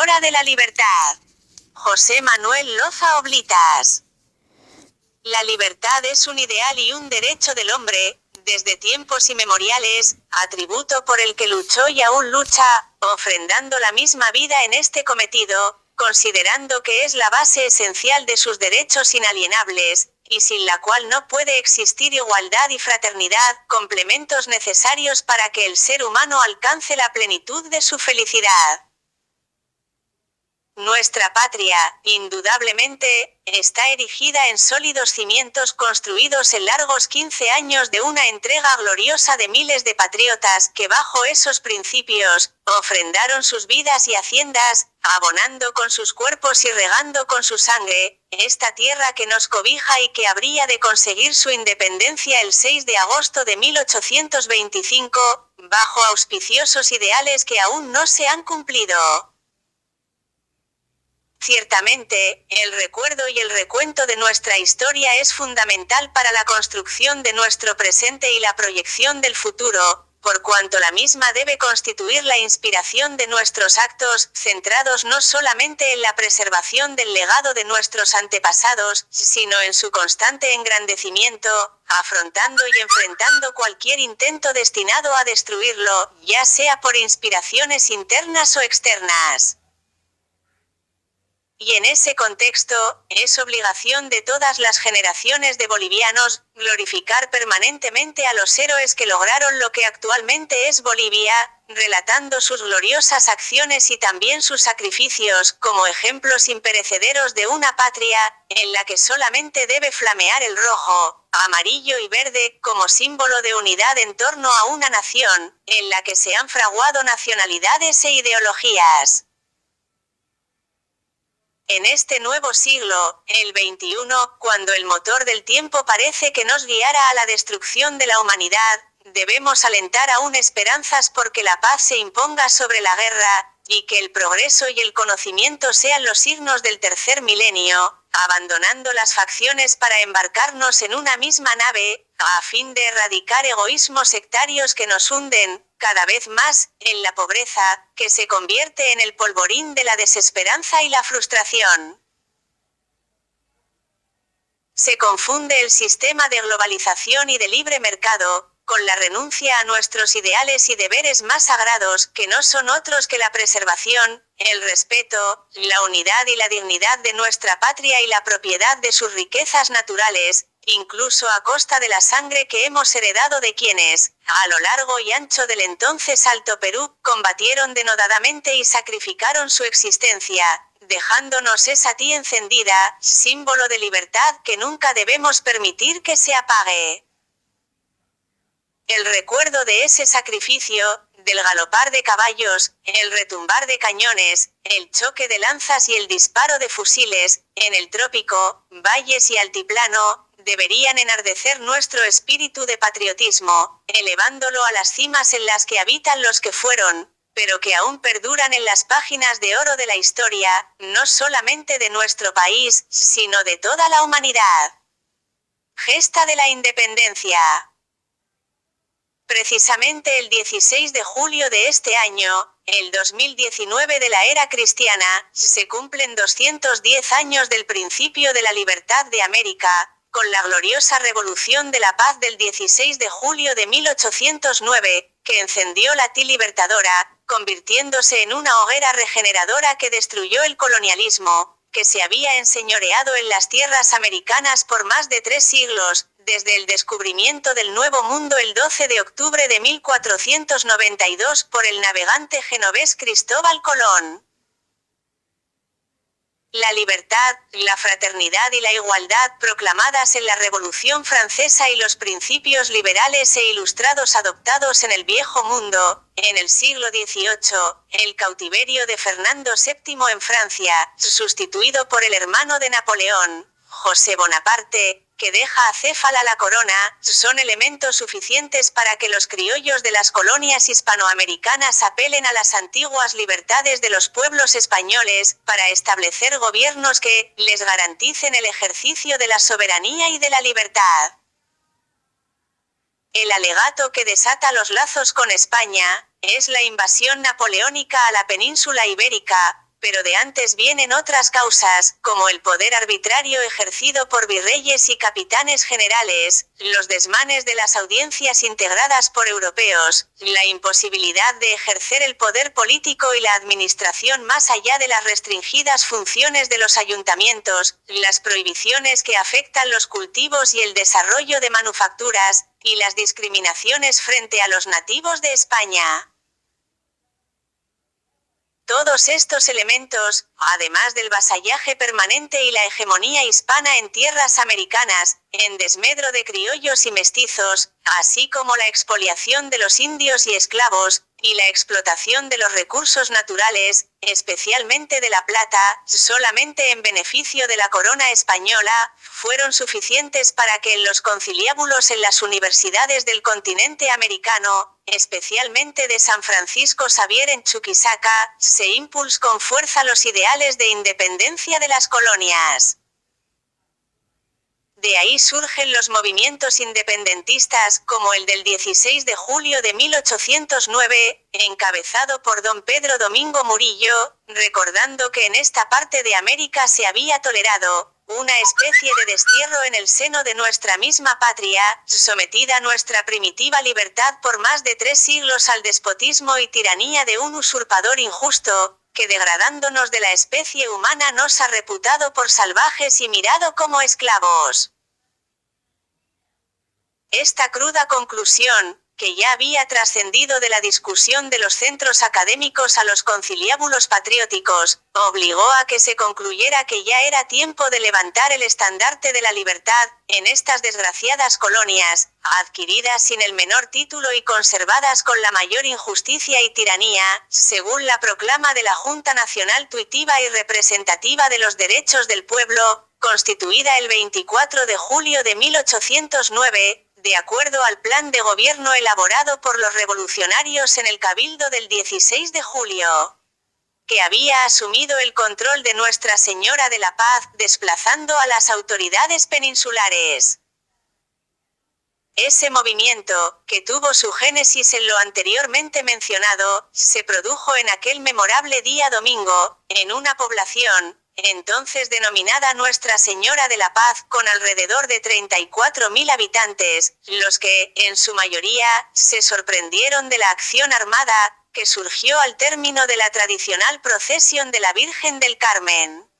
Hora de la libertad. José Manuel Loza Oblitas. La libertad es un ideal y un derecho del hombre, desde tiempos inmemoriales, atributo por el que luchó y aún lucha, ofrendando la misma vida en este cometido, considerando que es la base esencial de sus derechos inalienables, y sin la cual no puede existir igualdad y fraternidad, complementos necesarios para que el ser humano alcance la plenitud de su felicidad. Nuestra patria, indudablemente, está erigida en sólidos cimientos construidos en largos 15 años de una entrega gloriosa de miles de patriotas que bajo esos principios, ofrendaron sus vidas y haciendas, abonando con sus cuerpos y regando con su sangre, esta tierra que nos cobija y que habría de conseguir su independencia el 6 de agosto de 1825, bajo auspiciosos ideales que aún no se han cumplido. Ciertamente, el recuerdo y el recuento de nuestra historia es fundamental para la construcción de nuestro presente y la proyección del futuro, por cuanto la misma debe constituir la inspiración de nuestros actos, centrados no solamente en la preservación del legado de nuestros antepasados, sino en su constante engrandecimiento, afrontando y enfrentando cualquier intento destinado a destruirlo, ya sea por inspiraciones internas o externas. Y en ese contexto, es obligación de todas las generaciones de bolivianos, glorificar permanentemente a los héroes que lograron lo que actualmente es Bolivia, relatando sus gloriosas acciones y también sus sacrificios, como ejemplos imperecederos de una patria, en la que solamente debe flamear el rojo, amarillo y verde, como símbolo de unidad en torno a una nación, en la que se han fraguado nacionalidades e ideologías. En este nuevo siglo, el XXI, cuando el motor del tiempo parece que nos guiara a la destrucción de la humanidad, debemos alentar aún esperanzas porque la paz se imponga sobre la guerra, y que el progreso y el conocimiento sean los signos del tercer milenio, abandonando las facciones para embarcarnos en una misma nave, a fin de erradicar egoísmos sectarios que nos hunden, cada vez más, en la pobreza, que se convierte en el polvorín de la desesperanza y la frustración. Se confunde el sistema de globalización y de libre mercado, con la renuncia a nuestros ideales y deberes más sagrados, que no son otros que la preservación, el respeto, la unidad y la dignidad de nuestra patria y la propiedad de sus riquezas naturales, incluso a costa de la sangre que hemos heredado de quienes, a lo largo y ancho del entonces Alto Perú, combatieron denodadamente y sacrificaron su existencia, dejándonos esa tía encendida, símbolo de libertad que nunca debemos permitir que se apague. El recuerdo de ese sacrificio, del galopar de caballos, el retumbar de cañones, el choque de lanzas y el disparo de fusiles, en el trópico, valles y altiplano, deberían enardecer nuestro espíritu de patriotismo, elevándolo a las cimas en las que habitan los que fueron, pero que aún perduran en las páginas de oro de la historia, no solamente de nuestro país, sino de toda la humanidad. Gesta de la Independencia. Precisamente el 16 de julio de este año, el 2019 de la era cristiana, se cumplen 210 años del principio de la libertad de América, con la gloriosa Revolución de la Paz del 16 de julio de 1809, que encendió la tila libertadora, convirtiéndose en una hoguera regeneradora que destruyó el colonialismo, que se había enseñoreado en las tierras americanas por más de 3 siglos, desde el descubrimiento del Nuevo Mundo el 12 de octubre de 1492 por el navegante genovés Cristóbal Colón. La libertad, la fraternidad y la igualdad proclamadas en la Revolución Francesa y los principios liberales e ilustrados adoptados en el Viejo Mundo, en el siglo XVIII, el cautiverio de Fernando VII en Francia, sustituido por el hermano de Napoleón, José Bonaparte, que deja acéfala la corona, son elementos suficientes para que los criollos de las colonias hispanoamericanas apelen a las antiguas libertades de los pueblos españoles, para establecer gobiernos que les garanticen el ejercicio de la soberanía y de la libertad. El alegato que desata los lazos con España, es la invasión napoleónica a la península ibérica, pero de antes vienen otras causas, como el poder arbitrario ejercido por virreyes y capitanes generales, los desmanes de las audiencias integradas por europeos, la imposibilidad de ejercer el poder político y la administración más allá de las restringidas funciones de los ayuntamientos, las prohibiciones que afectan los cultivos y el desarrollo de manufacturas, y las discriminaciones frente a los nativos de España. Todos estos elementos, además del vasallaje permanente y la hegemonía hispana en tierras americanas, en desmedro de criollos y mestizos, así como la expoliación de los indios y esclavos, y la explotación de los recursos naturales, especialmente de la plata, solamente en beneficio de la corona española, fueron suficientes para que en los conciliábulos en las universidades del continente americano, especialmente de San Francisco Xavier en Chuquisaca, se impulsó con fuerza los ideales de independencia de las colonias. De ahí surgen los movimientos independentistas, como el del 16 de julio de 1809, encabezado por don Pedro Domingo Murillo, recordando que en esta parte de América se había tolerado una especie de destierro en el seno de nuestra misma patria, sometida nuestra primitiva libertad por más de 3 siglos al despotismo y tiranía de un usurpador injusto, que degradándonos de la especie humana nos ha reputado por salvajes y mirado como esclavos. Esta cruda conclusión, que ya había trascendido de la discusión de los centros académicos a los conciliábulos patrióticos, obligó a que se concluyera que ya era tiempo de levantar el estandarte de la libertad, en estas desgraciadas colonias, adquiridas sin el menor título y conservadas con la mayor injusticia y tiranía, según la proclama de la Junta Nacional Tuitiva y Representativa de los Derechos del Pueblo, constituida el 24 de julio de 1809, de acuerdo al plan de gobierno elaborado por los revolucionarios en el Cabildo del 16 de julio, que había asumido el control de Nuestra Señora de la Paz, desplazando a las autoridades peninsulares. Ese movimiento, que tuvo su génesis en lo anteriormente mencionado, se produjo en aquel memorable día domingo, en una población, entonces denominada Nuestra Señora de la Paz, con alrededor de 34.000 habitantes, los que, en su mayoría, se sorprendieron de la acción armada, que surgió al término de la tradicional procesión de la Virgen del Carmen.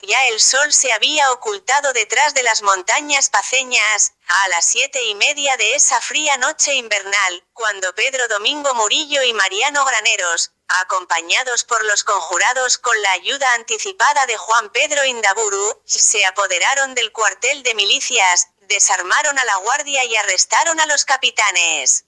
Ya el sol se había ocultado detrás de las montañas paceñas, a las 7:30 de esa fría noche invernal, cuando Pedro Domingo Murillo y Mariano Graneros, acompañados por los conjurados con la ayuda anticipada de Juan Pedro Indaburu, se apoderaron del cuartel de milicias, desarmaron a la guardia y arrestaron a los capitanes.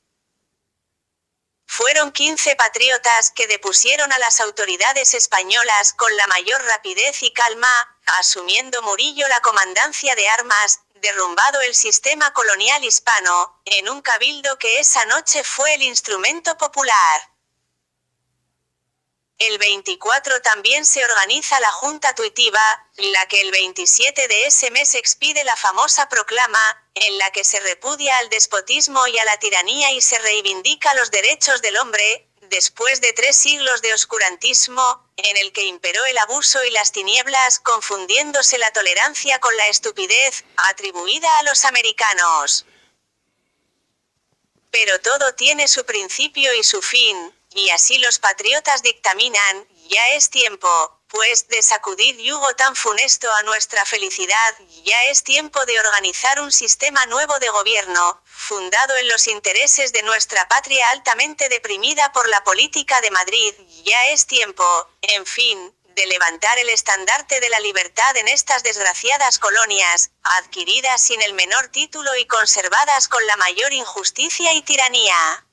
Fueron 15 patriotas que depusieron a las autoridades españolas con la mayor rapidez y calma, asumiendo Murillo la comandancia de armas, derrumbado el sistema colonial hispano, en un cabildo que esa noche fue el instrumento popular. El 24 también se organiza la Junta Tuitiva, la que el 27 de ese mes expide la famosa proclama, en la que se repudia al despotismo y a la tiranía y se reivindica los derechos del hombre, después de 3 siglos de oscurantismo, en el que imperó el abuso y las tinieblas, confundiéndose la tolerancia con la estupidez, atribuida a los americanos. Pero todo tiene su principio y su fin, y así los patriotas dictaminan, ya es tiempo, pues, de sacudir yugo tan funesto a nuestra felicidad, ya es tiempo de organizar un sistema nuevo de gobierno, fundado en los intereses de nuestra patria altamente deprimida por la política de Madrid, ya es tiempo, en fin, de levantar el estandarte de la libertad en estas desgraciadas colonias, adquiridas sin el menor título y conservadas con la mayor injusticia y tiranía.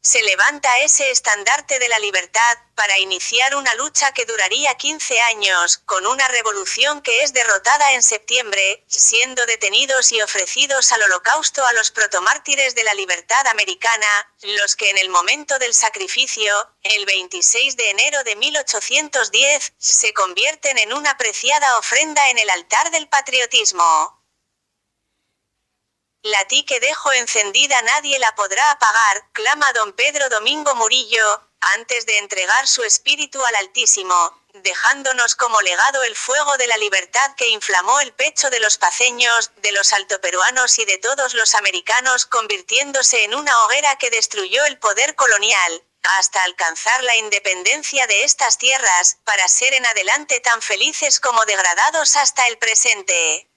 Se levanta ese estandarte de la libertad, para iniciar una lucha que duraría 15 años, con una revolución que es derrotada en septiembre, siendo detenidos y ofrecidos al holocausto a los protomártires de la libertad americana, los que en el momento del sacrificio, el 26 de enero de 1810, se convierten en una preciada ofrenda en el altar del patriotismo. La ti que dejo encendida nadie la podrá apagar, clama don Pedro Domingo Murillo, antes de entregar su espíritu al Altísimo, dejándonos como legado el fuego de la libertad que inflamó el pecho de los paceños, de los altoperuanos y de todos los americanos, convirtiéndose en una hoguera que destruyó el poder colonial, hasta alcanzar la independencia de estas tierras, para ser en adelante tan felices como degradados hasta el presente.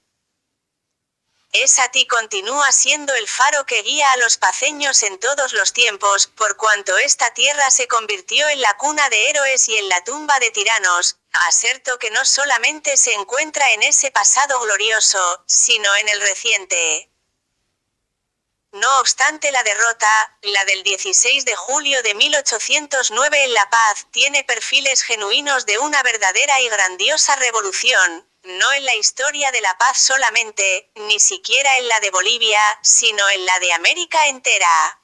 Esa continúa siendo el faro que guía a los paceños en todos los tiempos, por cuanto esta tierra se convirtió en la cuna de héroes y en la tumba de tiranos, aserto que no solamente se encuentra en ese pasado glorioso, sino en el reciente. No obstante, la derrota, la del 16 de julio de 1809 en La Paz, tiene perfiles genuinos de una verdadera y grandiosa revolución, no en la historia de La Paz solamente, ni siquiera en la de Bolivia, sino en la de América entera.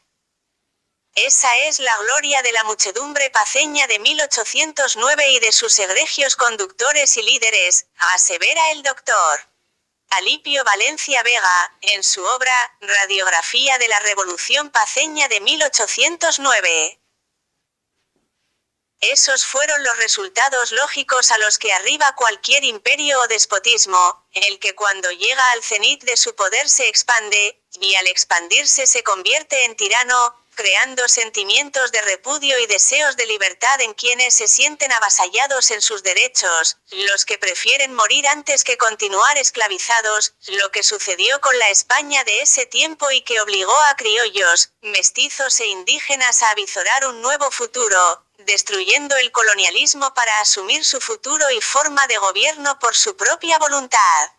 Esa es la gloria de la muchedumbre paceña de 1809 y de sus egregios conductores y líderes, asevera el doctor Alipio Valencia Vega, en su obra, Radiografía de la Revolución Paceña de 1809. Esos fueron los resultados lógicos a los que arriba cualquier imperio o despotismo, el que cuando llega al cenit de su poder se expande, y al expandirse se convierte en tirano, creando sentimientos de repudio y deseos de libertad en quienes se sienten avasallados en sus derechos, los que prefieren morir antes que continuar esclavizados, lo que sucedió con la España de ese tiempo y que obligó a criollos, mestizos e indígenas a avizorar un nuevo futuro, destruyendo el colonialismo para asumir su futuro y forma de gobierno por su propia voluntad.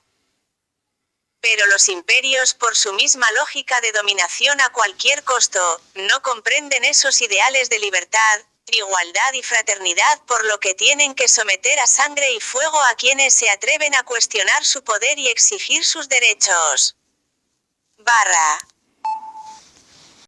Pero los imperios, por su misma lógica de dominación a cualquier costo, no comprenden esos ideales de libertad, igualdad y fraternidad, por lo que tienen que someter a sangre y fuego a quienes se atreven a cuestionar su poder y exigir sus derechos.